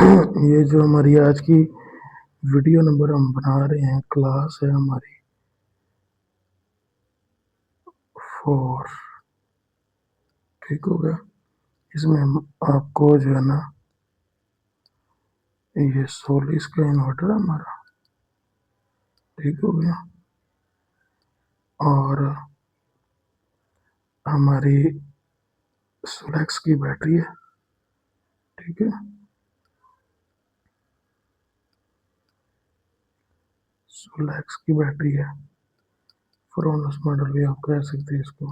یہ جو ہماری آج کی ویڈیو نمبر ہم بنا رہے ہیں، کلاس ہے ہماری 4، ٹھیک ہو گیا۔ اس میں ہم آپ کو جو ہے نا یہ 16 کا انورٹر ہے ہمارا، ٹھیک ہو گیا، اور ہماری سولیکس کی بیٹری ہے، ٹھیک ہے، سولیکس کی بیٹری ہے، فرونس ماڈل بھی آپ کہہ سکتے ہیں اس کو۔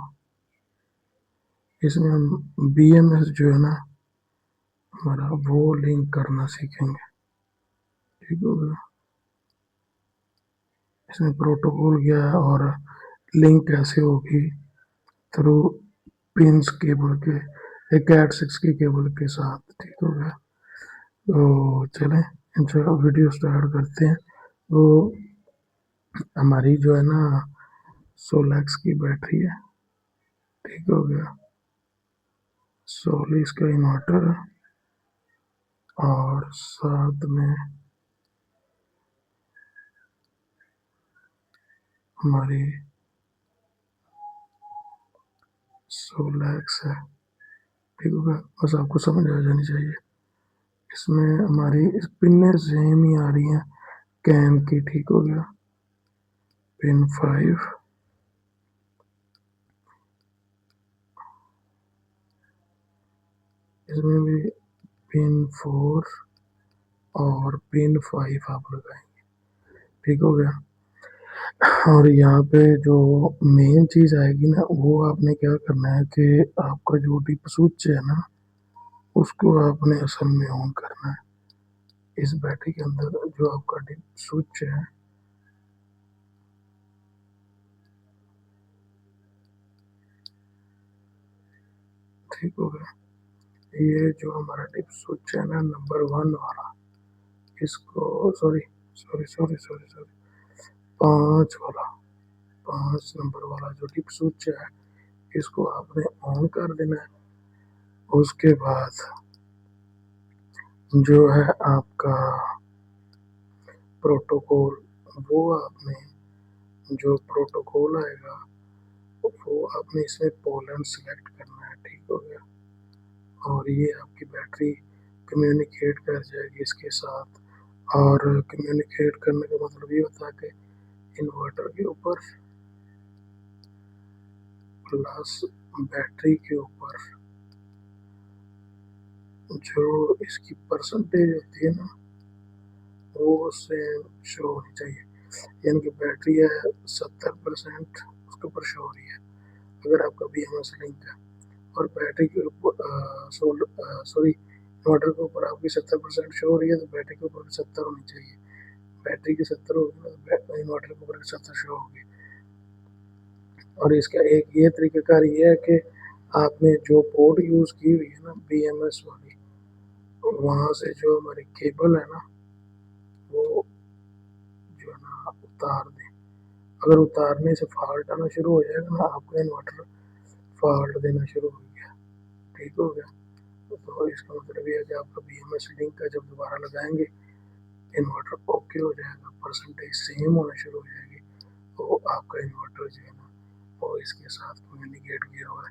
اس میں ہم بی ایم ایس جو ہے نا ہمارا وہ لنک کرنا سیکھیں گے، ٹھیک ہو گیا۔ اس میں پروٹوکول کیا ہے اور لنک کیسے ہوگی، تھرو پنس کیبل کے، ایک کیٹ 6 کی کیبل کے ساتھ، ٹھیک ہو گیا۔ تو چلیں ویڈیو سٹارٹ کرتے ہیں۔ وہ ہماری جو ہے نا سولیکس کی بیٹری ہے، ٹھیک ہو گیا، 16 کا انورٹر ہے، اور ساتھ میں ہماری سولیکس ہے، ٹھیک ہو گیا۔ بس آپ کو سمجھ آ جانی چاہیے۔ اس میں ہماری پنیں سیم ہی آ رہی ہیں کین کی، ٹھیک ہو گیا، پن 5، اس میں بھی پن 4 اور پن 5 آپ لگائیں گے، ٹھیک ہو گیا۔ اور یہاں پہ جو مین چیز آئے گی نا، وہ آپ نے کیا کرنا ہے کہ آپ کا جو ڈپ سوئچ ہے نا اس کو آپ نے اصل میں آن کرنا ہے۔ اس بیٹری کے اندر جو آپ کا ڈپ سوئچ ہے، ٹھیک ہو گیا، یہ جو ہمارا ڈپ سوئچ ہے نا نمبر 1 والا، اس کو سوری 5 والا، 5 نمبر والا جو ڈپ سوئچ ہے اس کو آپ نے آن کر دینا ہے۔ اس کے بعد جو ہے آپ کا پروٹوکول، وہ آپ نے جو پروٹوکول آئے گا وہ آپ نے اس میں پولینڈ سلیکٹ کرنا ہے، ٹھیک ہو گیا۔ اور یہ آپ کی بیٹری کمیونیکیٹ کر جائے گی اس کے ساتھ، اور کمیونیکیٹ کرنے کا مطلب یہ ہوتا ہے کہ انورٹر کے اوپر پلس بیٹری کے اوپر جو اس کی پرسنٹیج ہوتی ہے نا وہ سیم شو ہونی چاہیے، یعنی کہ بیٹری ہے 70% اس کے اوپر شو ہو رہی ہے اگر آپ کا بی ایم ایس لنک ہے، اور بیٹری کے اوپر انورٹر کے اوپر آپ کی 70% شو ہو رہی ہے تو بیٹری کے اوپر بھی 70 ہونی چاہیے۔ بیٹری کی 70 ہوگی تو انورٹر کے اوپر بھی 70 شو ہوگی۔ اور اس کا ایک یہ طریقہ کار یہ ہے کہ آپ نے جو پورٹ یوز کی ہوئی ہے نا بی ایم ایس والی، وہاں سے جو ہماری کیبل ہے نا وہ جو ہے نا اتار دیں۔ اگر اتارنے سے فالٹ آنا شروع ہو جائے گا نا، آپ کا انورٹر فالٹ دینا شروع ہو گیا، ٹھیک ہو گیا۔ تو اس کا مطلب یہ ہے کہ آپ کا بی ایم ایس لنک کا جب دوبارہ لگائیں گے انورٹر اوکے ہو جائے گا، پرسنٹیج سیم ہونا شروع ہو جائے گی، تو آپ کا انورٹر جو ہے نا وہ اس کے ساتھ کمیونیکیٹ کیا ہوا ہے۔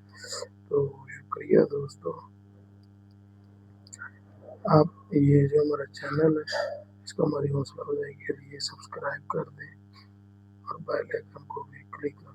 تو شکریہ دوستو، آپ یہ جو ہمارا چینل ہے اس کو ہماری حوصلہ افزائی کے لیے سبسکرائب کر دیں اور بیل آئکن کو بھی کلک کر دیں۔